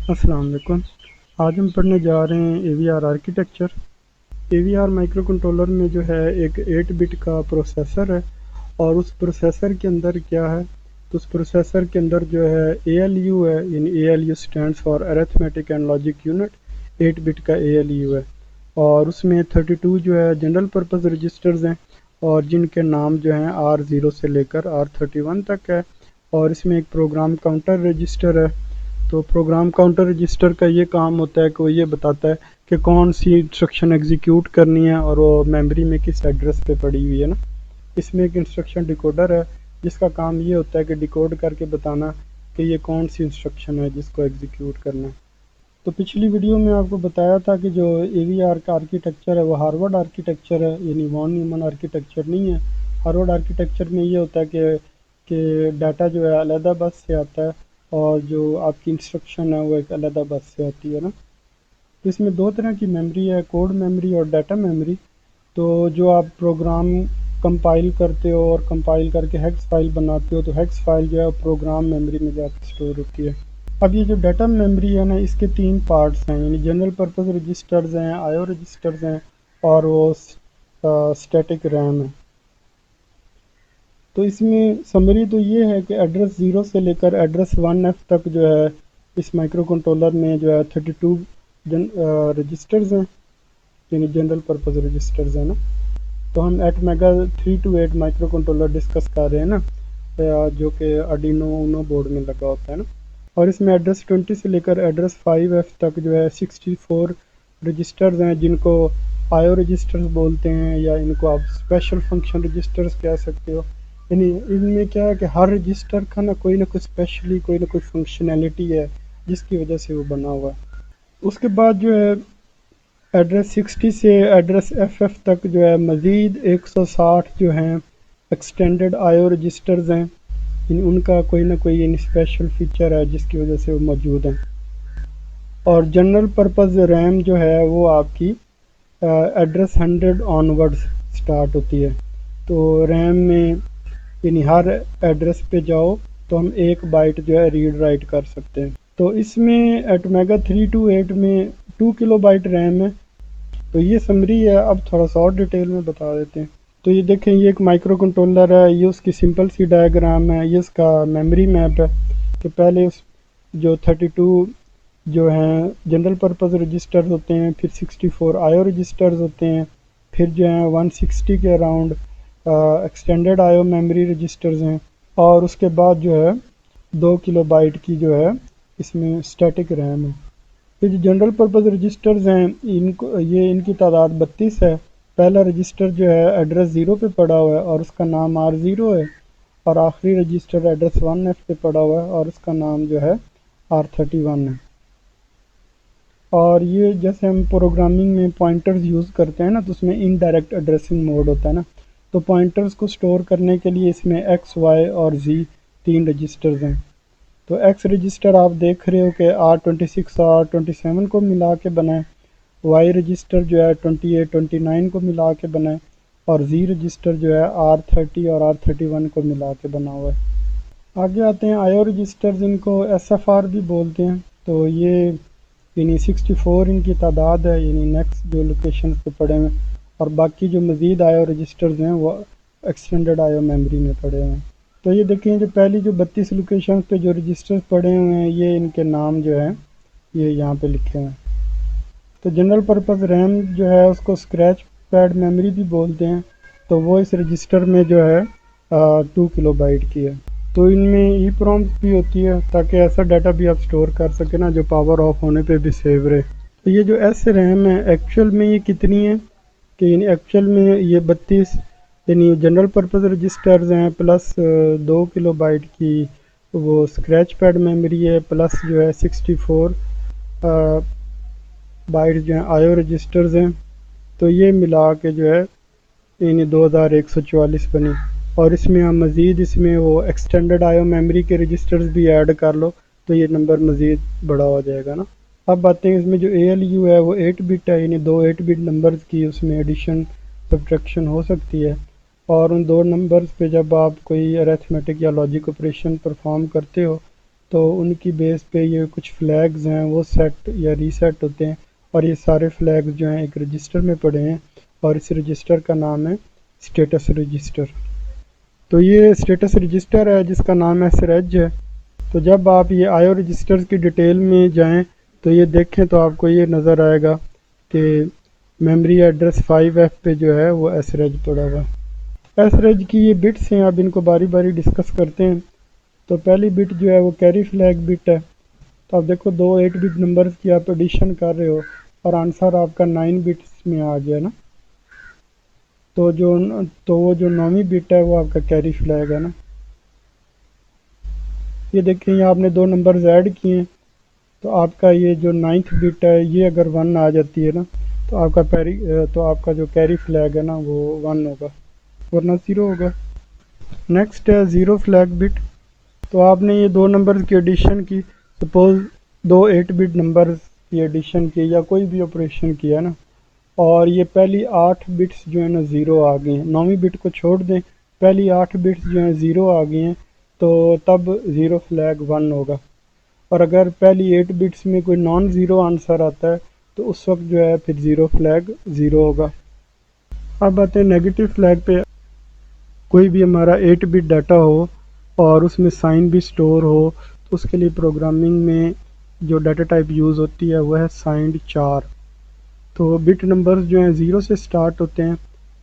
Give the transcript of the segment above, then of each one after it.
السلام علیکم۔ آج ہم پڑھنے جا رہے ہیں A V R architecture. A V R مائکرو کنٹرولر میں جو ہے ایک 8 بٹ کا پروسیسر ہے، اور اس پروسیسر کے اندر کیا ہے، تو اس پروسیسر کے اندر جو ہے اے ایل یو ہے، یعنی A L you stands for arithmetic and logic unit, 8 but کا اے ایل یو ہے، اور اس میں 32 جو ہے جنرل پرپز رجسٹرز ہیں، اور جن کے نام جو ہیں R0 سے لے کر R31 تک ہے، اور اس میں ایک پروگرام کاؤنٹر رجسٹر ہے۔ تو پروگرام کاؤنٹر رجسٹر کا یہ کام ہوتا ہے کہ وہ یہ بتاتا ہے کہ کون سی انسٹرکشن ایگزیکیوٹ کرنی ہے اور وہ میموری میں کس ایڈریس پہ پڑی ہوئی ہے نا۔ اس میں ایک انسٹرکشن ڈیکوڈر ہے جس کا کام یہ ہوتا ہے کہ ڈیکوڈ کر کے بتانا کہ یہ کون سی انسٹرکشن ہے جس کو ایگزیکیوٹ کرنا ہے۔ تو پچھلی ویڈیو میں آپ کو بتایا تھا کہ جو اے وی آر کا آرکیٹیکچر ہے وہ ہارورڈ آرکیٹیکچر ہے، یعنی وان نیومن آرکیٹیکچر نہیں ہے۔ ہارورڈ آرکیٹیکچر میں یہ ہوتا ہے کہ ڈاٹا جو ہے علیحدہ بس سے آتا ہے، اور جو آپ کی انسٹرکشن ہے وہ ایک علیحدہ بس سے آتی ہے نا۔ تو اس میں دو طرح کی میموری ہے، کوڈ میموری اور ڈیٹا میموری۔ تو جو آپ پروگرام کمپائل کرتے ہو اور کمپائل کر کے ہیکس فائل بناتے ہو، تو ہیکس فائل جو ہے پروگرام میموری میں جا کے اسٹور ہوتی ہے۔ اب یہ جو ڈیٹا میموری ہے نا، اس کے 3 پارٹس ہیں، یعنی جنرل پرپز رجسٹرز ہیں، آئی او رجسٹرز ہیں، اور وہ اسٹیٹک ریم ہے۔ تو اس میں سمری تو یہ ہے کہ ایڈریس 0 سے لے کر ایڈریس 1F تک جو ہے اس مائکرو کنٹرولر میں جو ہے 32 رجسٹرز ہیں، یعنی جنرل پرپز رجسٹرز ہیں نا۔ تو ہم ATmega 328 microcontroller discuss کر رہے ہیں نا، جو کہ آرڈینو اونو بورڈ میں لگا ہوتا ہے نا۔ اور اس میں ایڈریس 20 سے لے کر ایڈریس 5F تک جو ہے 64 رجسٹرز ہیں، جن کو آئی او رجسٹرز بولتے ہیں، یا ان کو آپ اسپیشل فنکشن رجسٹرز کہہ سکتے ہو۔ یعنی ان میں کیا ہے کہ ہر رجسٹر کا نہ کوئی اسپیشلی کوئی نہ کوئی فنکشنالٹی ہے جس کی وجہ سے وہ بنا ہوا ہے۔ اس کے بعد جو ہے ایڈریس 60 سے ایڈریس FF تک جو ہے مزید 160 جو ہیں ایکسٹینڈڈ آئی او رجسٹرز ہیں، ان کا کوئی نہ کوئی اسپیشل فیچر ہے جس کی وجہ سے وہ موجود ہیں۔ اور جنرل پرپز ریم جو ہے وہ آپ کی ایڈریس 100 آن ورڈز سٹارٹ ہوتی ہے۔ تو ریم میں یعنی ہر ایڈریس پہ جاؤ تو ہم 1 بائٹ جو ہے ریڈ رائٹ کر سکتے ہیں۔ تو اس میں ایٹ میگا 328 میں 2 کلو بائٹ ریم ہے۔ تو یہ سمری ہے، اب تھوڑا سا اور ڈیٹیل میں بتا دیتے ہیں۔ تو یہ دیکھیں، یہ ایک مائکرو کنٹرولر ہے، یہ اس کی سمپل سی ڈائیگرام ہے، یہ اس کا میموری میپ ہے کہ پہلے اس جو 32 جو ہیں جنرل پرپز رجسٹرز ہوتے ہیں، پھر 64 آئی او رجسٹرز ہوتے ہیں، پھر جو ہیں 160 کے اراؤنڈ ایکسٹینڈڈ آئی او میموری رجسٹرز ہیں، اور اس کے بعد جو ہے 2 کلو بائٹ کی جو ہے اس میں اسٹیٹک ریم ہے۔ یہ جو جنرل پرپز رجسٹرز ہیں ان کی تعداد 32 ہے۔ پہلا رجسٹر جو ہے ایڈریس 0 پہ پڑا ہوا ہے اور اس کا نام R0 ہے، اور آخری رجسٹر ایڈریس 1F پہ پڑا ہوا ہے اور اس کا نام جو ہے R31 ہے۔ اور یہ جیسے ہم پروگرامنگ میں پوائنٹرز یوز کرتے ہیں نا، تو اس میں انڈائریکٹ ایڈریسنگ موڈ ہوتا ہے نا، تو پوائنٹرز کو سٹور کرنے کے لیے اس میں X, Y اور Z 3 رجسٹرز ہیں۔ تو X رجسٹر آپ دیکھ رہے ہو کہ R26 اور R27 کو ملا کے بنا ہے، Y رجسٹر جو ہے 28, 29 کو ملا کے بنا ہے، اور Z رجسٹر جو ہے R30 اور R31 کو ملا کے بنا ہوا ہے۔ آگے آتے ہیں آئی او رجسٹرز، ان کو SFR بھی بولتے ہیں۔ تو یہ یعنی 64 ان کی تعداد ہے، یعنی نیکسٹ جو لوکیشنز پہ پڑے ہوئے، اور باقی جو مزید آئی او رجسٹرز ہیں وہ ایکسٹینڈڈ آئی او میموری میں پڑے ہوئے ہیں۔ تو یہ دیکھیں، جو پہلی جو 32 لوکیشنز پہ جو رجسٹرز پڑے ہوئے ہیں، یہ ان کے نام جو ہیں یہ یہاں پہ لکھے ہوئے ہیں۔ تو جنرل پرپز ریم جو ہے اس کو اسکریچ پیڈ میموری بھی بولتے ہیں، تو وہ اس رجسٹر میں جو ہے 2 کلو بائٹ کی ہے۔ تو ان میں EEPROM بھی ہوتی ہے تاکہ ایسا ڈیٹا بھی آپ سٹور کر سکیں نا جو پاور آف ہونے پہ بھی سیو رہے۔ تو یہ جو ایس ریم ہے ایکچوئل میں یہ کتنی ہے کہ یعنی ایکچوئل میں یہ 32 یعنی جنرل پرپز رجسٹرز ہیں، پلس 2 کلو بائٹ کی وہ اسکریچ پیڈ میموری ہے، پلس جو ہے 64 بائٹ جو ہیں آئی او رجسٹرز ہیں۔ تو یہ ملا کے جو ہے یعنی 2144 بنی، اور اس میں ہم مزید اس میں وہ ایکسٹینڈڈ آئی او میموری کے رجسٹرز بھی ایڈ کر لو تو یہ نمبر مزید بڑا ہو جائے گا نا۔ اب آتے ہیں اس میں جو اے ایل یو ہے وہ 8 بٹ ہے، یعنی 2 8 بٹ نمبرز کی اس میں ایڈیشن سبٹریکشن ہو سکتی ہے، اور ان 2 نمبرز پہ جب آپ کوئی ارتھمیٹک یا لاجک آپریشن پرفارم کرتے ہو تو ان کی بیس پہ یہ کچھ فلیگز ہیں وہ سیٹ یا ریسیٹ ہوتے ہیں، اور یہ سارے فلیگز جو ہیں ایک رجسٹر میں پڑے ہیں، اور اس رجسٹر کا نام ہے اسٹیٹس رجسٹر۔ تو یہ اسٹیٹس رجسٹر ہے جس کا نام ہے سرج ہے۔ تو جب آپ یہ آئی او رجسٹرز کی ڈیٹیل میں جائیں تو یہ دیکھیں تو آپ کو یہ نظر آئے گا کہ میموری ایڈریس 5F پہ جو ہے وہ ایس رج پڑا ہوا ہے۔ ایس رج کی یہ بٹس ہیں، اب ان کو باری باری ڈسکس کرتے ہیں۔ تو پہلی بٹ جو ہے وہ کیری فلیگ بٹ ہے۔ تو آپ دیکھو دو 8 بٹ نمبرز کی آپ ایڈیشن کر رہے ہو اور آنسر آپ کا 9 بٹس میں آ گیا نا، تو وہ جو 9ویں بٹ ہے وہ آپ کا کیری فلیگ ہے نا۔ یہ دیکھیں یہ آپ نے دو نمبرز ایڈ کیے ہیں، تو آپ کا یہ جو 9th بٹ ہے یہ اگر 1 آ جاتی ہے نا تو آپ کا جو کیری فلیگ ہے نا وہ 1 ہوگا، ورنہ 0 ہوگا۔ نیکسٹ ہے 0 فلیگ بٹ۔ تو آپ نے یہ دو نمبرز کی ایڈیشن کی، سپوز دو 8 بٹ نمبرز کی ایڈیشن کی یا کوئی بھی آپریشن کیا نا، اور یہ پہلی 8 بٹس جو ہیں نا 0 آ گئی ہیں، 9ویں بٹ کو چھوڑ دیں، پہلی 8 بٹس جو ہیں 0 آ گئی ہیں، تو تب 0 فلیگ 1 ہوگا۔ اور اگر پہلی 8 بٹس میں کوئی نان زیرو آنسر آتا ہے تو اس وقت جو ہے پھر 0 فلیگ 0 ہوگا۔ اب آتے ہیں نیگیٹو فلیگ پہ۔ کوئی بھی ہمارا 8 بٹ ڈاٹا ہو اور اس میں سائن بھی سٹور ہو تو اس کے لیے پروگرامنگ میں جو ڈاٹا ٹائپ یوز ہوتی ہے وہ ہے سائنڈ 4۔ تو بٹ نمبرز جو ہیں 0 سے سٹارٹ ہوتے ہیں،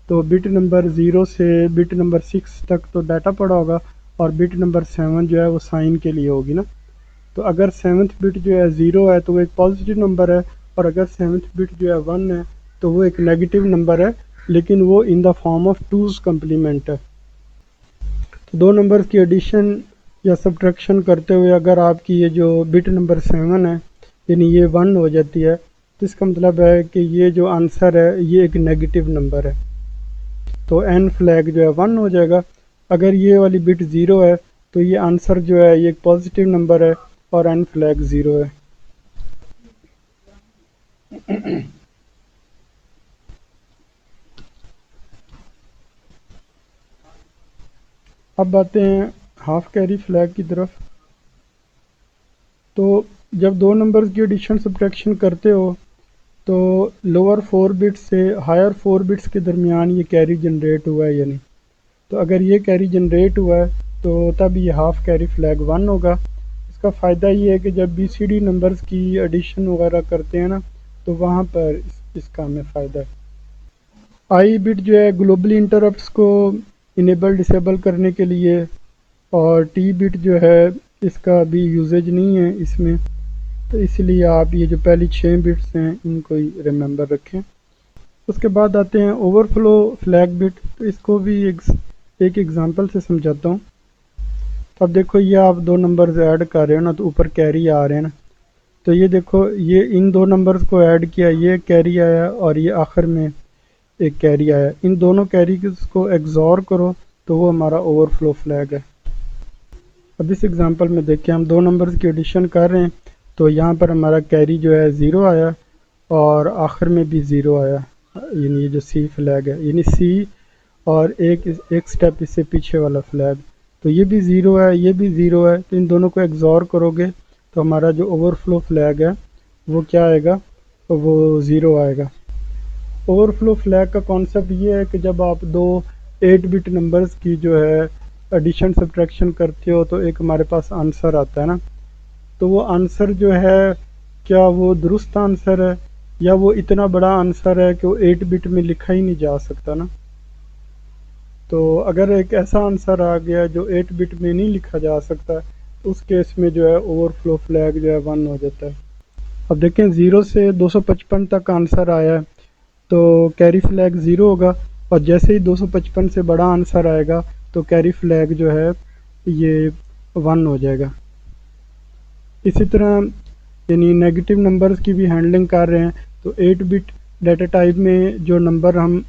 تو بٹ نمبر 0 سے بٹ نمبر 6 تک تو ڈاٹا پڑا ہوگا، اور بٹ نمبر 7 جو ہے وہ سائن کے لیے ہوگی نا۔ تو اگر 7th بٹ جو ہے 0 ہے تو وہ ایک پازیٹیو نمبر ہے، اور اگر 7th بٹ جو ہے 1 ہے تو وہ ایک نیگیٹو نمبر ہے، لیکن وہ in the form of 2's complement ہے۔ تو دو نمبرز کی ایڈیشن یا سبٹریکشن کرتے ہوئے اگر آپ کی یہ جو بٹ نمبر 7 ہے یعنی یہ 1 ہو جاتی ہے، تو اس کا مطلب ہے کہ یہ جو آنسر ہے یہ ایک نیگیٹو نمبر ہے، تو n فلیگ جو ہے 1 ہو جائے گا۔ اگر یہ والی بٹ 0 ہے تو یہ آنسر جو ہے یہ ایک پازیٹیو نمبر ہے اور n فلیگ 0 ہے۔ اب آتے ہیں ہاف کیری فلیگ کی طرف۔ تو جب دو نمبرز کی ایڈیشن سبٹریکشن کرتے ہو تو لوور 4 بٹس سے ہائر 4 بٹس کے درمیان یہ کیری جنریٹ ہوا ہے یا نہیں۔ تو اگر یہ کیری جنریٹ ہوا ہے تو تب یہ ہاف کیری فلیگ 1 ہوگا۔ اس کا فائدہ یہ ہے کہ جب بی سی ڈی نمبرز کی ایڈیشن وغیرہ کرتے ہیں نا تو وہاں پر اس کا ہمیں فائدہ ہے۔ آئی بٹ جو ہے گلوبلی انٹرپٹس کو انیبل ڈسیبل کرنے کے لیے، اور ٹی بٹ جو ہے اس کا بھی یوزیج نہیں ہے اس میں، تو اس لیے آپ یہ جو پہلی 6 بٹس ہیں ان کو ہی ریممبر رکھیں۔ اس کے بعد آتے ہیں اوور فلو فلیگ بٹ۔ تو اس کو بھی ایک ایگزامپل سے سمجھاتا ہوں۔ تو اب دیکھو یہ آپ دو نمبرز ایڈ کر رہے ہو نا تو اوپر کیری آ رہے ہیں نا، تو یہ دیکھو یہ ان دو نمبرز کو ایڈ کیا، یہ کیری آیا اور یہ آخر میں ایک کیری آیا، ان دونوں کیریز کو ایگزور کرو تو وہ ہمارا اوور فلو فلیگ ہے۔ اب اس ایگزامپل میں دیکھیں ہم دو نمبرز کی ایڈیشن کر رہے ہیں، تو یہاں پر ہمارا کیری جو ہے 0 آیا اور آخر میں بھی 0 آیا، یعنی یہ جو سی فلیگ ہے، یعنی سی اور ایک سٹیپ اس سے پیچھے والا فلیگ، تو یہ بھی 0 ہے یہ بھی 0 ہے، تو ان دونوں کو ایگزور کرو گے تو ہمارا جو اوور فلو فلیگ ہے وہ کیا آئے گا، وہ 0 آئے گا۔ اوور فلو فلیگ کا کانسیپٹ یہ ہے کہ جب آپ دو 8 بٹ نمبرز کی جو ہے ایڈیشن سبٹریکشن کرتے ہو تو ایک ہمارے پاس آنسر آتا ہے نا، تو وہ آنسر جو ہے کیا وہ درست آنسر ہے یا وہ اتنا بڑا آنسر ہے کہ وہ 8 بٹ میں لکھا ہی نہیں جا سکتا نا۔ تو اگر ایک ایسا آنسر آ گیا جو 8 بٹ میں نہیں لکھا جا سکتا، اس کیس میں جو ہے اوور فلو فلیگ جو ہے 1 ہو جاتا ہے۔ اب دیکھیں 0 سے 255 تک آنسر آیا ہے تو کیری فلیگ 0 ہوگا، اور جیسے ہی 255 سے بڑا آنسر آئے گا تو کیری فلیگ جو ہے یہ 1 ہو جائے گا۔ اسی طرح یعنی نیگیٹو نمبرز کی بھی ہینڈلنگ کر رہے ہیں، تو 8 بٹ ڈیٹا ٹائپ میں جو نمبر ہم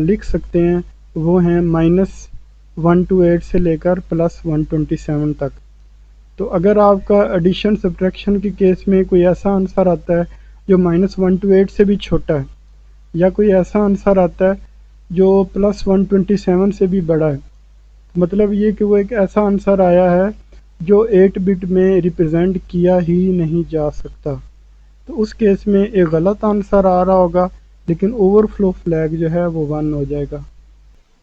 لکھ سکتے ہیں وہ ہیں -128 سے لے کر +127 تک۔ تو اگر آپ کا ایڈیشن سبٹریکشن کے کیس میں کوئی ایسا آنسر آتا ہے جو -128 سے بھی چھوٹا ہے، یا کوئی ایسا آنسر آتا ہے جو +127 سے بھی بڑا ہے، مطلب یہ کہ وہ ایک ایسا آنسر آیا ہے جو 8 بٹ میں ریپرزینٹ کیا ہی نہیں جا سکتا، تو اس کیس میں ایک غلط آنسر آ رہا ہوگا، لیکن اوور فلو فلیگ جو ہے وہ 1 ہو جائے گا۔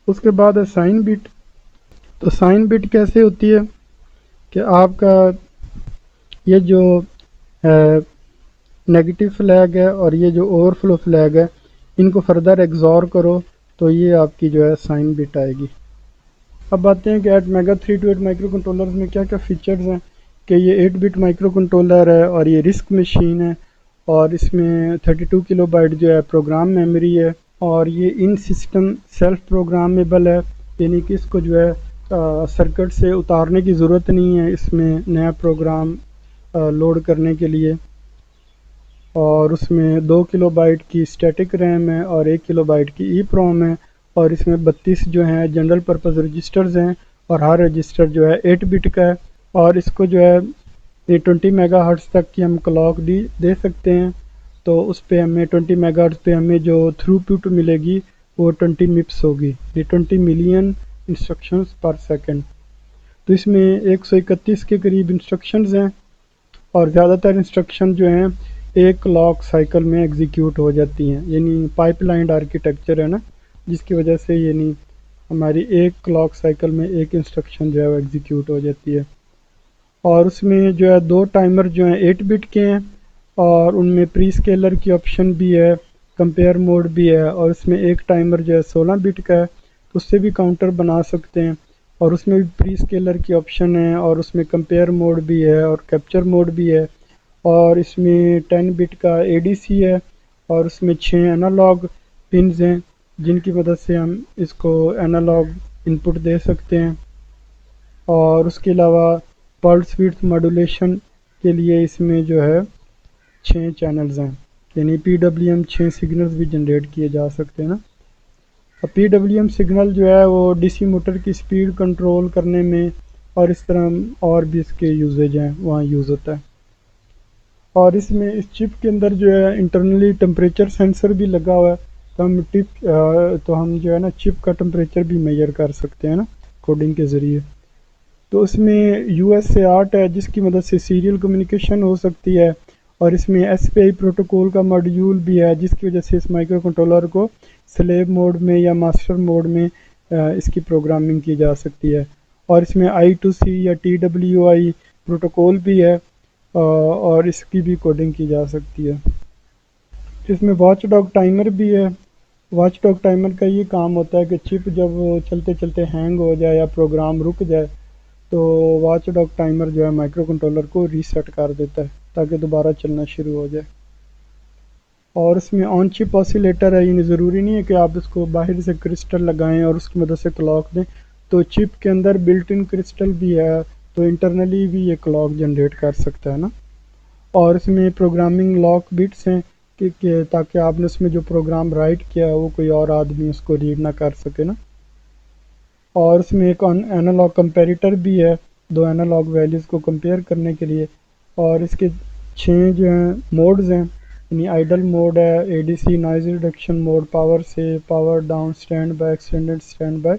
اس کے بعد ہے سائن بٹ۔ تو سائن بٹ کیسے ہوتی ہے کہ آپ کا یہ جو نیگیٹو فلیگ ہے اور یہ جو اوور فلو فلیگ ہے، ان کو فردر ایگزور کرو تو یہ آپ کی جو ہے سائن بٹ آئے گی۔ اب آتے ہیں کہ ایٹ میگا 328 مائکرو کنٹرولرز میں کیا کیا فیچرز ہیں، کہ یہ 8 بٹ مائکرو کنٹرولر ہے اور یہ رسک مشین ہے، اور اس میں 32 کلو بائٹ جو ہے پروگرام میموری ہے، اور یہ ان سسٹم سیلف پروگرامیبل ہے، یعنی کہ اس کو جو ہے سرکٹ سے اتارنے کی ضرورت نہیں ہے اس میں نیا پروگرام لوڈ کرنے کے لیے، اور اس میں 2 کلو بائٹ کی اسٹیٹک ریم ہے اور 1 کلو بائٹ کی ای پروم ہے، اور اس میں 32 جو ہیں جنرل پرپز رجسٹرز ہیں، اور ہر رجسٹر جو ہے 8 بٹ کا ہے، اور اس کو جو ہے یہ 20 میگا ہرٹز تک کی ہم کلاک دے سکتے ہیں، تو اس پہ ہمیں 20 میگا ہرٹز پہ ہمیں جو تھرو پٹ ملے گی وہ 20 مپس ہوگی، یہ 20 ملین انسٹرکشنز پر سیکنڈ۔ تو اس میں 131 کے قریب انسٹرکشنز ہیں، اور زیادہ تر انسٹرکشن جو ہیں ایک کلاک سائیکل میں ایگزیکیوٹ ہو جاتی ہیں، یعنی پائپ لائن آرکیٹیکچر ہے نا، جس کی وجہ سے یعنی ہماری ایک کلاک سائیکل میں ایک انسٹرکشن جو ہے وہ ایگزیکیوٹ ہو جاتی ہے۔ اور اس میں جو ہے 2 ٹائمر جو ہیں 8 بٹ کے ہیں، اور ان میں پری اسکیلر کی آپشن بھی ہے، کمپیئر موڈ بھی ہے، اور اس میں ایک ٹائمر جو ہے 16 بٹ کا ہے، تو اس سے بھی کاؤنٹر بنا سکتے ہیں، اور اس میں بھی پری اسکیلر کی آپشن ہے، اور اس میں کمپیئر موڈ بھی ہے اور کیپچر موڈ بھی ہے، اور اس میں 10 بٹ کا اے ڈی سی ہے، اور اس میں 6 انالاگ پنز ہیں جن کی مدد سے ہم اس کو انالاگ انپٹ دے سکتے ہیں، اور اس کے علاوہ پلس وڈتھ ماڈولیشن کے لیے اس میں جو ہے 6 چینلز ہیں، یعنی پی ڈبلیو ایم 6 سگنلز بھی جنریٹ کیے جا سکتے ہیں نا۔ اور پی ڈبلیو ایم سگنل جو ہے وہ ڈی سی موٹر کی سپیڈ کنٹرول کرنے میں اور اس طرح اور بھی اس کے یوزیج ہیں وہاں یوز ہوتا ہے۔ اور اس میں اس چپ کے اندر جو ہے انٹرنلی ٹمپریچر سینسر بھی لگا ہوا ہے، تو ہم جو ہے نا چپ کا ٹمپریچر بھی میئر کر سکتے ہیں نا کوڈنگ کے ذریعے۔ تو اس میں یو ایس اے 8 ہے جس کی مدد سے سیریل کمیونیکیشن ہو سکتی ہے، اور اس میں ایس پی آئی پروٹوکول کا ماڈیول بھی ہے جس کی وجہ سے اس مائکرو کنٹرولر کو سلیو موڈ میں یا ماسٹر موڈ میں اس کی پروگرامنگ کی جا سکتی ہے، اور اس میں آئی ٹو سی یا ٹی ڈبلیو آئی پروٹوکول بھی ہے، اور اس کی بھی کوڈنگ کی جا سکتی ہے۔ اس میں واچ ڈاگ ٹائمر بھی ہے۔ واچ ڈاگ ٹائمر کا یہ کام ہوتا ہے کہ چپ جب چلتے چلتے ہینگ ہو جائے یا پروگرام رک جائے تو واچ ڈاگ ٹائمر جو ہے مائکرو کنٹرولر کو ریسیٹ کر دیتا ہے تاکہ دوبارہ چلنا شروع ہو جائے۔ اور اس میں آن چپ آسیلیٹر ہے، یعنی ضروری نہیں ہے کہ آپ اس کو باہر سے کرسٹل لگائیں اور اس کی مدد سے کلاک دیں، تو چپ کے اندر بلٹ ان کرسٹل بھی ہے، تو انٹرنلی بھی یہ کلاک جنریٹ کر سکتا ہے نا۔ اور اس میں پروگرامنگ لاک بٹس ہیں کہ تاکہ آپ نے اس میں جو پروگرام رائٹ کیا ہے وہ کوئی اور آدمی اس کو ریڈ نہ کر سکے نا۔ اور اس میں ایک انالاگ کمپیریٹر بھی ہے، 2 انالاگ ویلیوز کو کمپیئر کرنے کے لیے، اور اس کے 6 جو ہیں موڈز ہیں، یعنی آئیڈل موڈ ہے، A D C noise reduction mode, power سے power down, standby extended standby,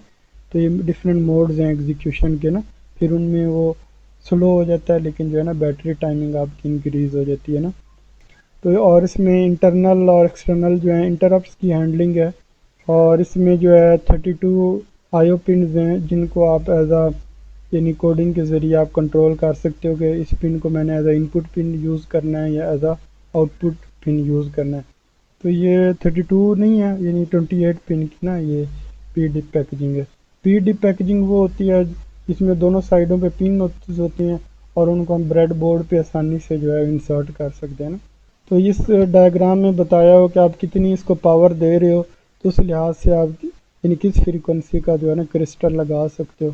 تو یہ ڈفرینٹ موڈز ہیں ایگزیکیوشن کے نا۔ پھر ان میں وہ سلو ہو جاتا ہے لیکن جو ہے نا بیٹری ٹائمنگ آپ کی انکریز ہو جاتی ہے نا۔ تو اور اس میں انٹرنل اور ایکسٹرنل جو ہیں انٹرپٹس کی ہینڈلنگ ہے، اور اس میں جو ہے 32 آئی او پنز ہیں جن کو آپ ایز اے یعنی کوڈنگ کے ذریعے آپ کنٹرول کر سکتے ہو کہ اس پن کو میں نے as a in put pin use کرنا ہے یا as a out put pin use کرنا ہے۔ تو یہ 32 نہیں ہے، یعنی 28 پن کی نا یہ پی ڈپ پیکیجنگ ہے۔ پی ڈپ پیکیجنگ وہ ہوتی ہے جس میں دونوں سائڈوں پہ پن ہوتی ہیں اور ان کو ہم بریڈ بورڈ پہ آسانی سے جو ہے انسرٹ کر سکتے ہیں نا۔ تو اس ڈائیگرام میں بتایا ہو کہ آپ کتنی اس کو پاور دے رہے ہو، تو اس لحاظ سے آپ یعنی کس فریکوینسی کا جو ہے نا کرسٹل لگا سکتے ہو۔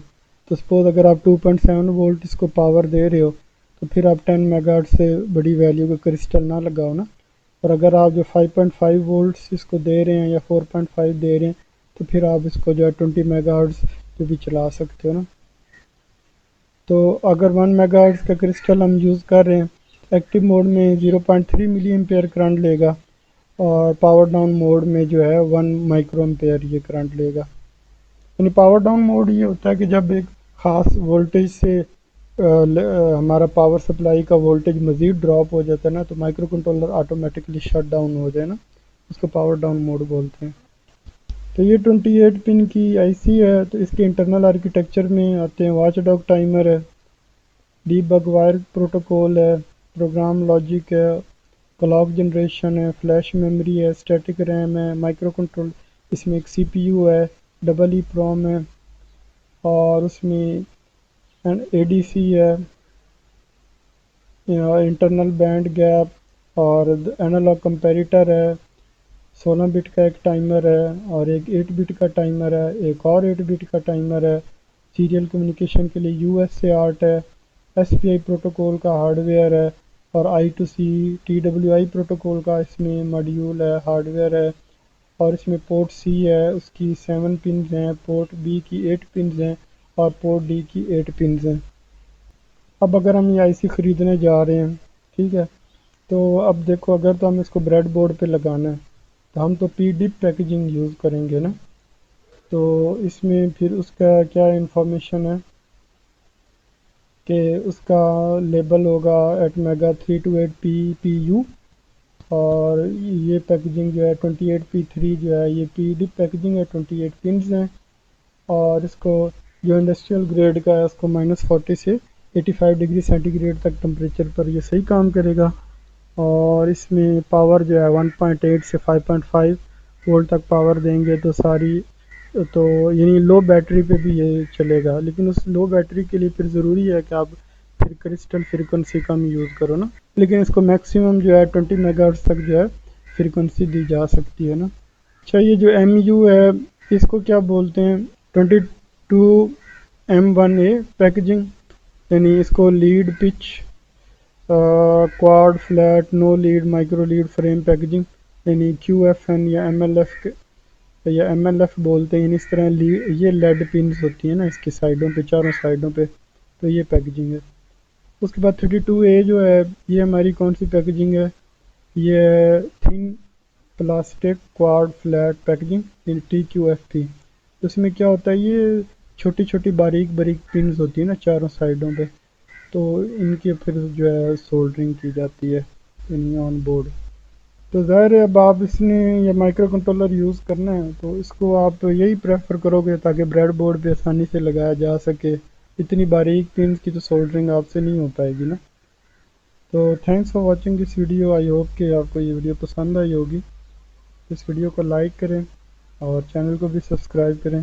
تو سپوز اگر آپ 2.7 وولٹ اس کو پاور دے رہے ہو تو پھر آپ 10 میگا ہرٹز سے بڑی ویلیو کا کرسٹل نہ لگاؤ نا، اور اگر آپ جو 5.5 وولٹس اس کو دے رہے ہیں یا 4.5 دے رہے ہیں تو پھر آپ اس کو جو ہے 20 میگا ہرٹز پہ بھی چلا سکتے ہو نا۔ تو اگر 1 میگا ہرٹز کا کرسٹل ہم یوز کر رہے ہیں، ایکٹیو موڈ میں 0.3 ملی ایمپیئر کرنٹ لے گا، اور پاور ڈاؤن موڈ میں جو ہے 1 مائکرو ایمپیئر یہ کرنٹ لے گا۔ یعنی پاور ڈاؤن موڈ یہ ہوتا ہے کہ جب ایک خاص وولٹیج سے ہمارا پاور سپلائی کا وولٹیج مزید ڈراپ ہو جاتا ہے نا، تو micro controller automatically shut down ہو جائے نا، اس کو پاور ڈاؤن موڈ بولتے ہیں۔ تو یہ 28 پن کی آئی سی ہے، تو اس کے انٹرنل آرکیٹیکچر میں آتے ہیں واچ ڈاگ ٹائمر ہے، ڈی بگ وائر پروٹوکول ہے، پروگرام لاجک ہے، کلاک جنریشن ہے، فلیش میموری ہے، اسٹیٹک ریم ہے، مائکرو کنٹرول، اس میں ایک سی پی یو ہے، ڈبل ای پروم ہے، اور اس میں اے ڈی سی ہے، انٹرنل بینڈ گیپ، اور اینالاگ کمپیریٹر ہے، 16 بٹ کا ایک ٹائمر ہے، اور ایک 8 بٹ کا ٹائمر ہے، ایک اور 8 بٹ کا ٹائمر ہے، سیریل کمیونیکیشن کے لیے یو ایس اے آرٹ ہے، ایس پی آئی پروٹوکول کا ہارڈ ویئر ہے، اور I two C T W I protocol کا اس میں ماڈیول ہے، ہارڈ ویئر ہے، اور اس میں پورٹ سی ہے، اس کی 7 پنز ہیں، پورٹ بی کی 8 پنز ہیں، اور پورٹ ڈی کی 8 پنز ہیں۔ اب اگر ہم یہ آئی سی خریدنے جا رہے ہیں، ٹھیک ہے، تو اب دیکھو اگر تو ہم اس کو بریڈ بورڈ پہ لگانا ہے تو ہم تو پی ڈپ پیکیجنگ یوز کریں گے نا، تو اس میں پھر اس کا کیا انفارمیشن ہے کہ اس کا لیبل ہوگا ATmega 328 P P U, اور یہ پیکیجنگ جو ہے 28P3 جو ہے یہ پی ڈپ پیکیجنگ ہے، 28 پنز ہیں، اور اس کو جو انڈسٹریل گریڈ کا ہے اس کو -40 سے 85 ڈگری سینٹی گریڈ تک ٹمپریچر پر یہ صحیح کام کرے گا، اور اس میں پاور جو ہے 1.8 سے 5.5 وولٹ تک پاور دیں گے تو ساری، تو یعنی لو بیٹری پہ بھی یہ چلے گا، لیکن اس لو بیٹری کے لیے پھر ضروری ہے کہ آپ پھر کرسٹل فریکوینسی کم یوز کرو نا، لیکن اس کو میکسیمم جو ہے 20 میگا ہرٹز تک جو ہے فریکوینسی دی جا سکتی ہے نا۔ اچھا، یہ جو ایم یو ہے اس کو کیا بولتے ہیں؟ 22M1A پیکیجنگ، یعنی اس کو lead pitch quad flat no lead micro lead frame packaging, یعنی QFN یا ایم ایل ایف بولتے ہیں، یعنی اس طرح یہ لیڈ پنز ہوتی ہیں نا اس کی سائڈوں پہ، چاروں سائڈوں پہ، تو یہ پیکیجنگ ہے۔ اس کے بعد 32A جو ہے یہ ہماری کون سی پیکیجنگ ہے؟ یہ تھن پلاسٹک کوارڈ فلیٹ پیکیجنگ، یعنی TQFP۔ اس میں کیا ہوتا ہے، یہ چھوٹی چھوٹی باریک باریک پنز ہوتی ہیں نا چاروں سائڈوں پہ، تو ان کے پھر جو ہے سولڈرنگ کی جاتی ہے یعنی آن بورڈ۔ تو ظاہر ہے اب آپ اس نے یہ مائکرو کنٹرولر یوز کرنا ہے تو اس کو آپ یہی پریفر کرو گے تاکہ بریڈ بورڈ پہ آسانی سے لگایا جا سکے، اتنی باریک پنز کی تو سولڈرنگ آپ سے نہیں ہو پائے گی نا۔ تو thanks for watching this video, I hope کہ آپ کو یہ ویڈیو پسند آئی ہوگی۔ اس ویڈیو کو لائک کریں اور چینل کو بھی سبسکرائب کریں،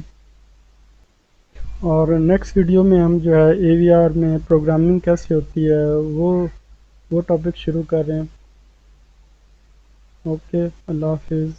اور نیکسٹ ویڈیو میں ہم جو ہے AVR میں پروگرامنگ کیسے ہوتی ہے وہ ٹاپک شروع کر رہے ہیں۔ اوکے، اللہ حافظ۔